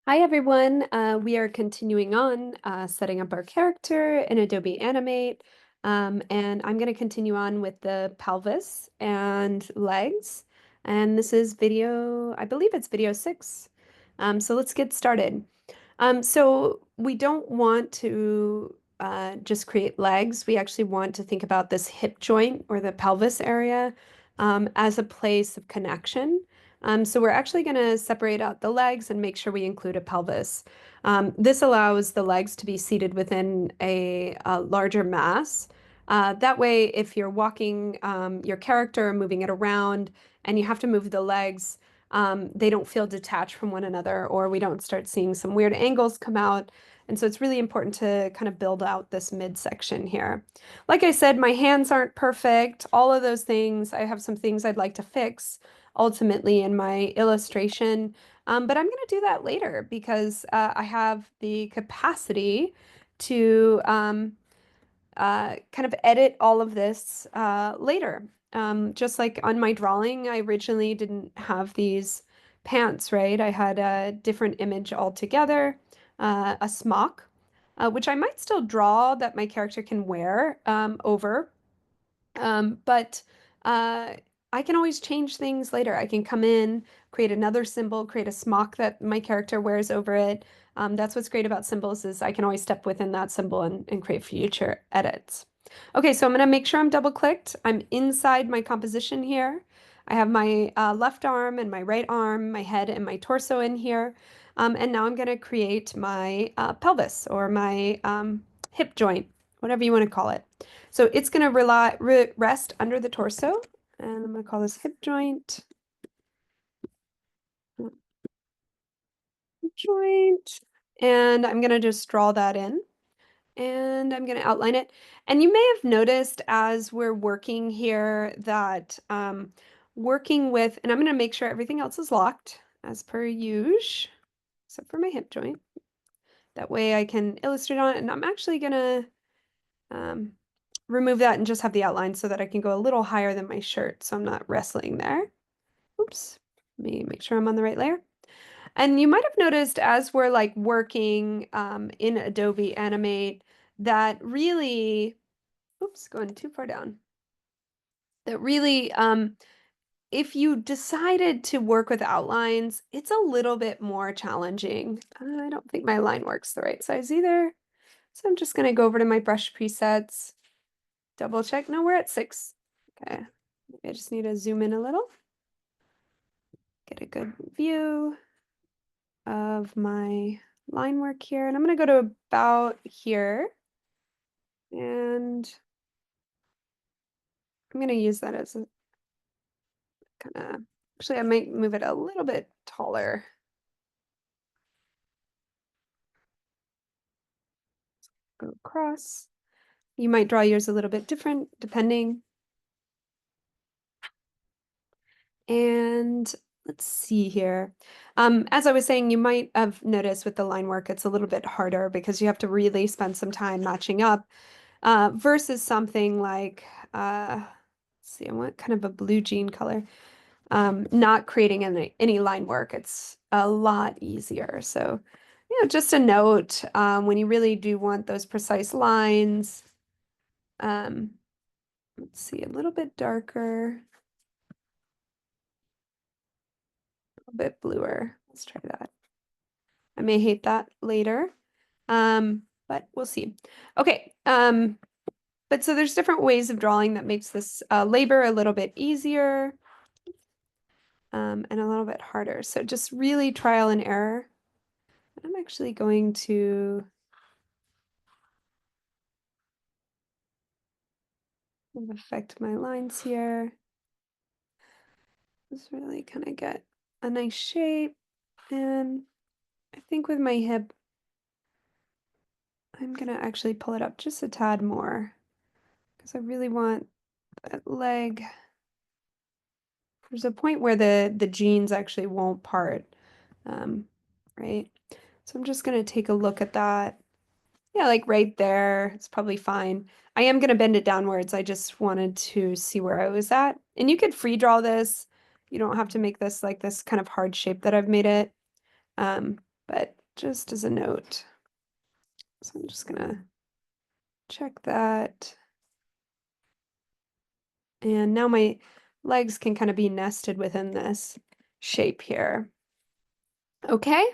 Hi everyone. We are continuing on setting up our character in Adobe Animate, and I'm going to continue on with the pelvis and legs. And this is video, I believe it's video 6. So let's get started. So we don't want to just create legs. We actually want to think about this hip joint or the pelvis area as a place of connection. So we're actually going to separate out the legs and make sure we include a pelvis. This allows the legs to be seated within a larger mass. That way, if you're walking your character, moving it around, and you have to move the legs, they don't feel detached from one another, or we don't start seeing some weird angles come out. And so it's really important to kind of build out this midsection here. Like I said, my hands aren't perfect, all of those things. I have some things I'd like to fix ultimately in my illustration, but I'm going to do that later because I have the capacity to kind of edit all of this later. Just like on my drawing, I originally didn't have these pants, right? I had a different image altogether, a smock, which I might still draw that my character can wear over. But uh, I can always change things later. I can come in, create another symbol, create a smock that my character wears over it. That's what's great about symbols is I can always step within that symbol and create future edits. Okay, so I'm going to make sure I'm double clicked. I'm inside my composition here. I have my left arm and my right arm, my head and my torso in here. And now I'm going to create my pelvis or my hip joint, whatever you want to call it. So it's going to rest under the torso, and I'm going to call this hip joint. Hip joint. And I'm going to just draw that in, and I'm going to outline it. And you may have noticed as we're working here that working with, and I'm going to make sure everything else is locked as per usual, except for my hip joint. That way I can illustrate on it, and I'm actually going to um, remove that and just have the outline so that I can go a little higher than my shirt so I'm not wrestling there. Oops, let me make sure I'm on the right layer. And you might have noticed as we're like working in Adobe Animate that really, oops, going too far down, that really, if you decided to work with outlines, it's a little bit more challenging. I don't think my line works the right size either. So I'm just gonna go over to my brush presets, double check. No, we're at 6. Okay, I just need to zoom in a little, get a good view of my line work here. And I'm going to go to about here. And I'm going to use that as a kind of, actually, I might move it a little bit taller. Go across. You might draw yours a little bit different depending. And let's see here. As I was saying, you might have noticed with the line work, it's a little bit harder because you have to really spend some time matching up versus something like, let's see, I want kind of a blue jean color. Not creating any line work, it's a lot easier. So, just a note, when you really do want those precise lines, um, let's see, a little bit darker, a little bit bluer. Let's try that. I may hate that later, but we'll see. Okay, but so there's different ways of drawing that makes this labor a little bit easier and a little bit harder. So just really trial and error. I'm actually going to affect my lines here. Just really kind of get a nice shape. And I think with my hip, I'm gonna actually pull it up just a tad more because I really want that leg. There's a point where the jeans actually won't part, right? So I'm just gonna take a look at that. Yeah, like right there, it's probably fine. I am gonna bend it downwards. I just wanted to see where I was at. And you could free draw this. You don't have to make this like this kind of hard shape that I've made it. Um, but just as a note. So I'm just gonna check that. And now my legs can kind of be nested within this shape here. Okay,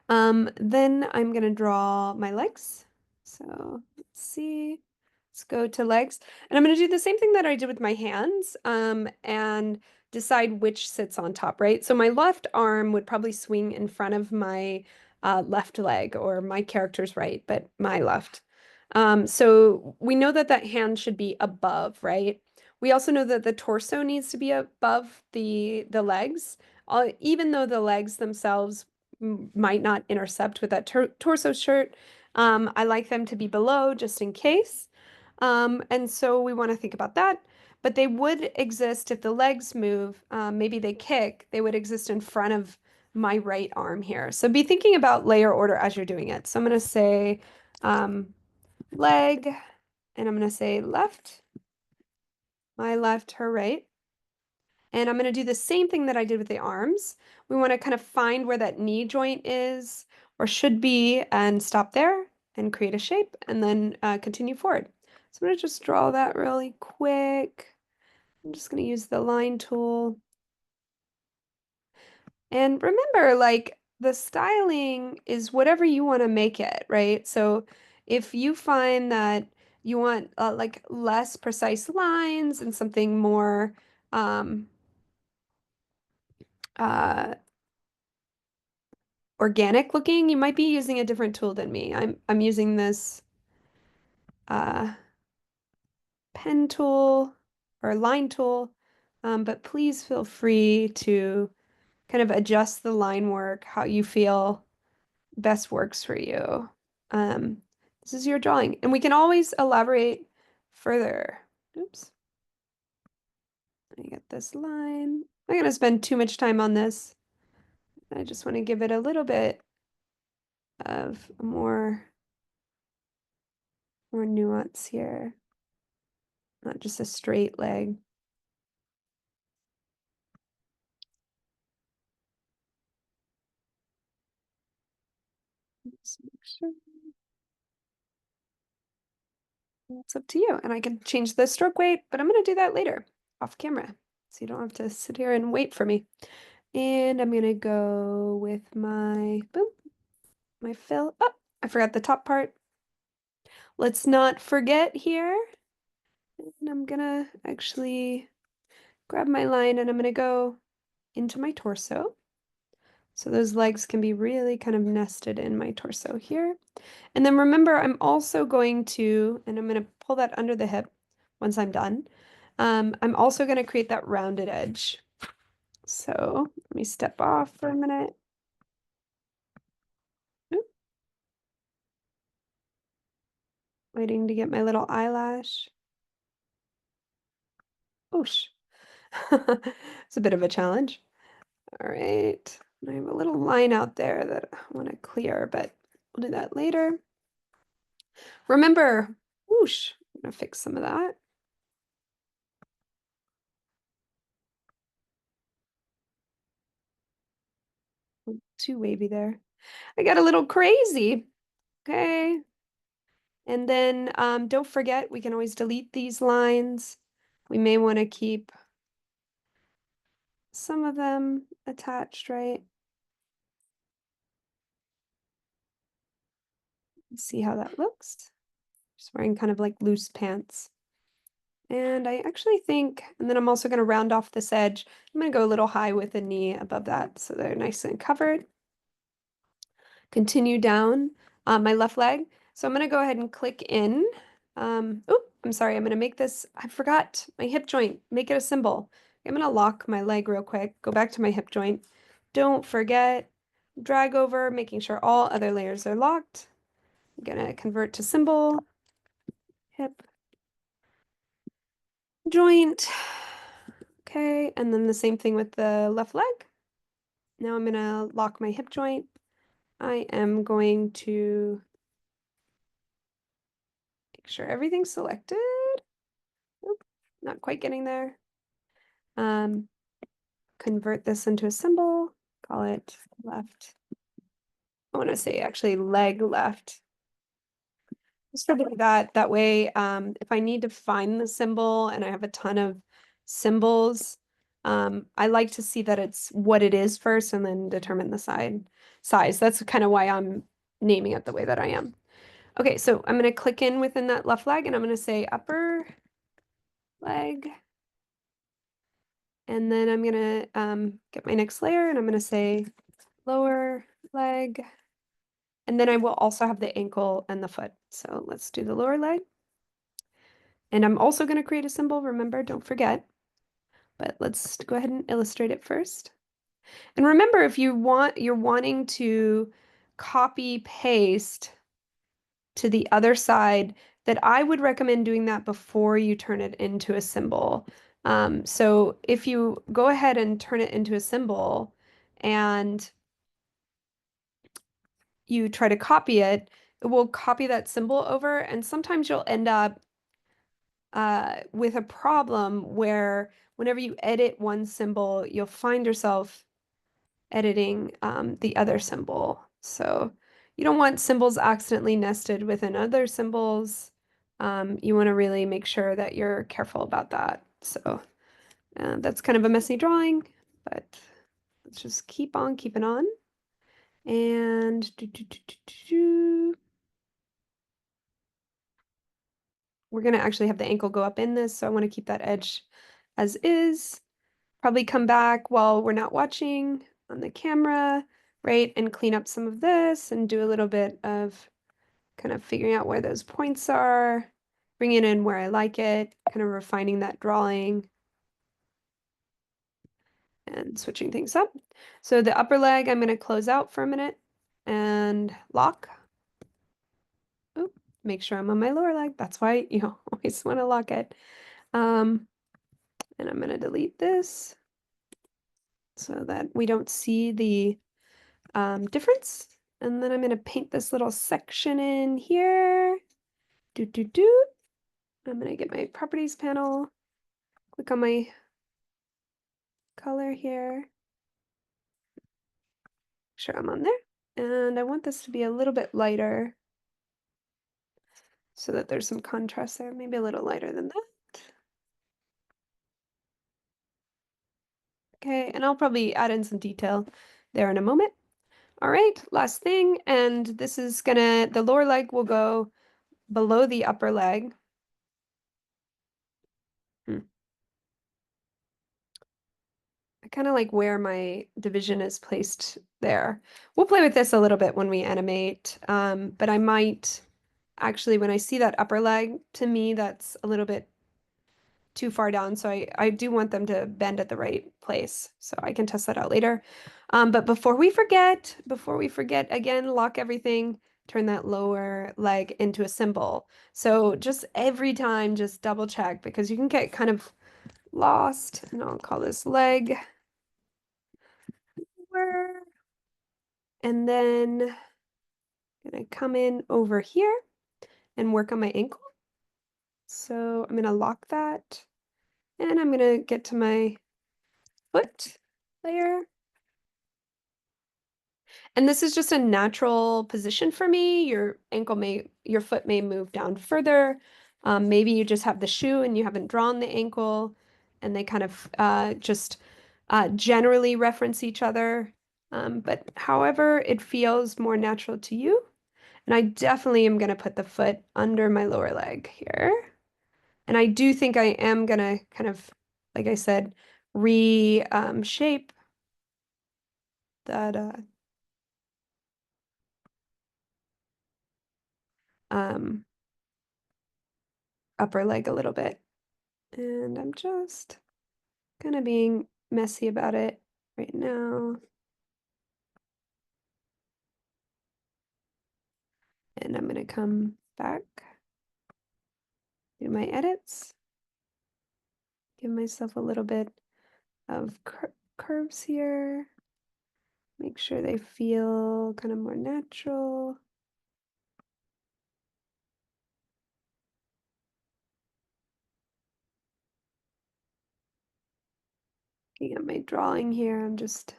then I'm gonna draw my legs. So let's see. Let's go to legs. And I'm gonna do the same thing that I did with my hands, and decide which sits on top, right? So my left arm would probably swing in front of my left leg, or my character's right, but my left. So we know that that hand should be above, right? We also know that the torso needs to be above the legs, even though the legs themselves might not intercept with that torso shirt. I like them to be below just in case. And so we want to think about that. But they would exist if the legs move, maybe they kick, they would exist in front of my right arm here. So be thinking about layer order as you're doing it. So I'm going to say leg, and I'm going to say left, my left, her right. And I'm going to do the same thing that I did with the arms. We want to kind of find where that knee joint is or should be and stop there and create a shape and then continue forward. So I'm going to just draw that really quick. I'm just going to use the line tool. And remember, like, the styling is whatever you want to make it, right? So if you find that you want like less precise lines and something more uh, organic looking, you might be using a different tool than me. I'm using this uh, pen tool or line tool, but please feel free to kind of adjust the line work how you feel best works for you. Um, this is your drawing, and we can always elaborate further. Oops. I get this line. I'm gonna spend too much time on this. I just want to give it a little bit of more nuance here, not just a straight leg. Just make sure. It's up to you. And I can change the stroke weight, but I'm going to do that later off camera. So you don't have to sit here and wait for me. And I'm going to go with my, boom, my fill. Oh, I forgot the top part. Let's not forget here. And I'm going to actually grab my line and I'm going to go into my torso. So those legs can be really kind of nested in my torso here. And then remember, I'm also going to, and I'm going to pull that under the hip once I'm done. I'm also going to create that rounded edge. So let me step off for a minute. Oop. Waiting to get my little eyelash. Oosh. It's a bit of a challenge. All right. I have a little line out there that I want to clear, but we'll do that later. Remember, whoosh, I'm going to fix some of that. Too wavy there. I got a little crazy. Okay. And then don't forget, we can always delete these lines. We may want to keep some of them attached, right? See how that looks. Just wearing kind of like loose pants. And I actually think, and then I'm also going to round off this edge. I'm going to go a little high with the knee above that so they're nice and covered. Continue down my left leg. So I'm going to go ahead and click in. Oh, I'm sorry. I'm going to make this, I forgot my hip joint, make it a symbol. I'm going to lock my leg real quick, go back to my hip joint. Don't forget, drag over, making sure all other layers are locked. I'm going to convert to symbol, hip, joint. Okay, and then the same thing with the left leg. Now I'm going to lock my hip joint. I am going to make sure everything's selected. Oop, not quite getting there. Convert this into a symbol, call it left I want to say actually leg left. Just for that. That way, if I need to find the symbol and I have a ton of symbols, I like to see that it's what it is first and then determine the size. That's kind of why I'm naming it the way that I am. Okay, so I'm going to click in within that left leg and I'm going to say upper leg. And then I'm going to get my next layer and I'm going to say lower leg. And then I will also have the ankle and the foot. So let's do the lower leg. And I'm also going to create a symbol, remember, don't forget. But let's go ahead and illustrate it first. And remember, if you're wanting to copy paste to the other side, that I would recommend doing that before you turn it into a symbol. So if you go ahead and turn it into a symbol and you try to copy it, it will copy that symbol over, and sometimes you'll end up with a problem where whenever you edit one symbol, you'll find yourself editing the other symbol. So you don't want symbols accidentally nested within other symbols. You want to really make sure that you're careful about that. So that's kind of a messy drawing, but let's just keep on keeping on. And we're going to actually have the ankle go up in this, so I want to keep that edge as is. Probably come back while we're not watching on the camera, right? And clean up some of this and do a little bit of kind of figuring out where those points are, bringing it in where I like it, kind of refining that drawing and switching things up. So the upper leg, I'm going to close out for a minute and lock. Oop, make sure I'm on my lower leg. That's why you always want to lock it. And I'm going to delete this so that we don't see the difference. And then I'm going to paint this little section in here. Do, do, do. I'm going to get my properties panel, click on my color here. Sure, I'm on there. And I want this to be a little bit lighter so that there's some contrast there, maybe a little lighter than that. Okay, and I'll probably add in some detail there in a moment. All right, last thing, and this is the lower leg will go below the upper leg. I kind of like where my division is placed there. We'll play with this a little bit when we animate, but I might actually, when I see that upper leg, to me, that's a little bit too far down. So I do want them to bend at the right place. So I can test that out later. But before we forget, again, lock everything, turn that lower leg into a symbol. So just every time, just double check because you can get kind of lost. And I'll call this leg. And then I'm gonna come in over here and work on my ankle. So I'm gonna lock that and I'm gonna get to my foot layer. And this is just a natural position for me. Your foot may move down further. Maybe you just have the shoe and you haven't drawn the ankle and they kind of just generally reference each other. But however it feels more natural to you. And I definitely am going to put the foot under my lower leg here. And I do think I am going to kind of, like I said, shape that um, upper leg a little bit. And I'm just kind of being messy about it right now. And I'm going to come back, do my edits, give myself a little bit of curves here, make sure they feel kind of more natural. Looking at my drawing here, I'm just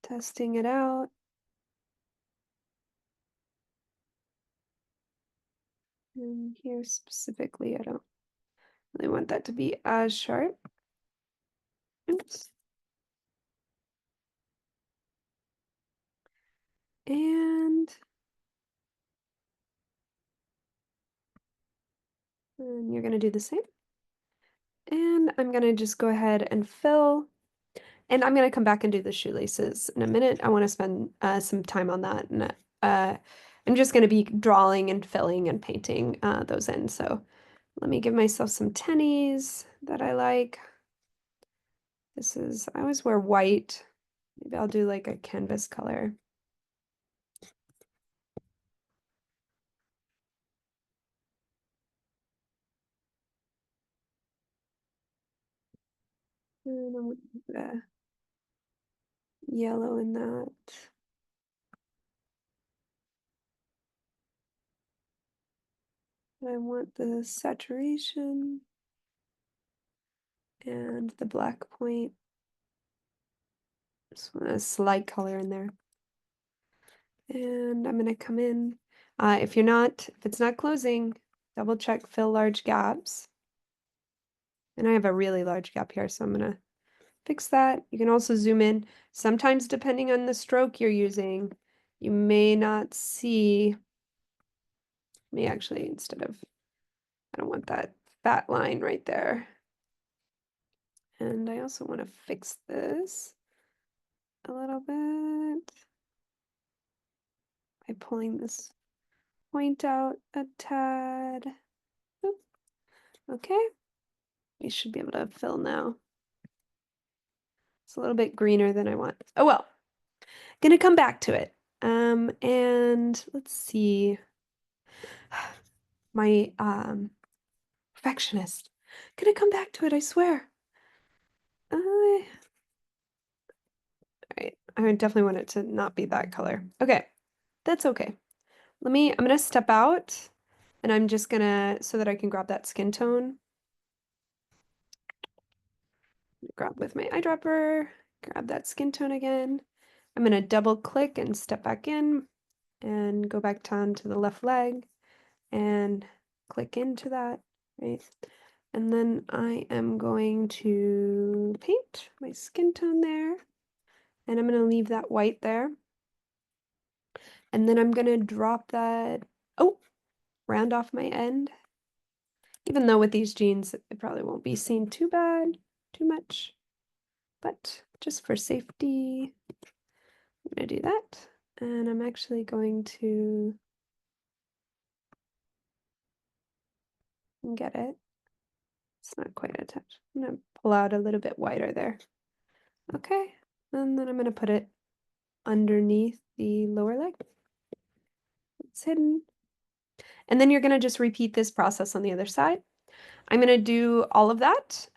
testing it out. And here specifically, I don't really want that to be as sharp. Oops. And you're going to do the same. And I'm going to just go ahead and fill. And I'm going to come back and do the shoelaces in a minute. I want to spend some time on that. And I'm just going to be drawing and filling and painting those in. So let me give myself some tennies that I like. I always wear white. Maybe I'll do like a canvas color. And I'm gonna put a yellow in that. I want the saturation and the black point. Just want a slight color in there. And I'm gonna come in. If it's not closing, double check fill large gaps. And I have a really large gap here, so I'm gonna fix that. You can also zoom in. Sometimes depending on the stroke you're using, you may not see me actually I don't want that fat line right there. And I also want to fix this a little bit by pulling this point out a tad. Oop. Okay, we should be able to fill now. It's a little bit greener than I want. Oh well, gonna come back to it. And let's see. My perfectionist. Gonna come back to it, I swear. All right, I definitely want it to not be that color. Okay, that's okay. I'm gonna step out and I'm just gonna, so that I can grab that skin tone. Grab with my eyedropper, grab that skin tone again. I'm gonna double click and step back in and go back down to the left leg and click into that, right? And then I am going to paint my skin tone there. And I'm gonna leave that white there. And then I'm gonna drop that, oh, round off my end. Even though with these jeans, it probably won't be seen too bad, too much. But just for safety, I'm gonna do that. And I'm actually going to get it. It's not quite attached. I'm gonna pull out a little bit wider there. Okay, and then I'm gonna put it underneath the lower leg. It's hidden. And then you're gonna just repeat this process on the other side. I'm gonna do all of that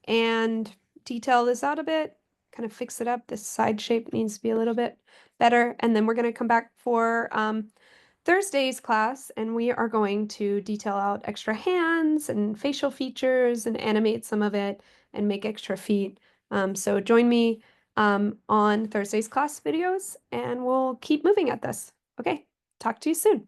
and detail this out a bit, kind of fix it up. This side shape needs to be a little bit better. And then we're gonna come back for Thursday's class, and we are going to detail out extra hands and facial features and animate some of it and make extra feet. So join me on Thursday's class videos and we'll keep moving at this. Okay, talk to you soon.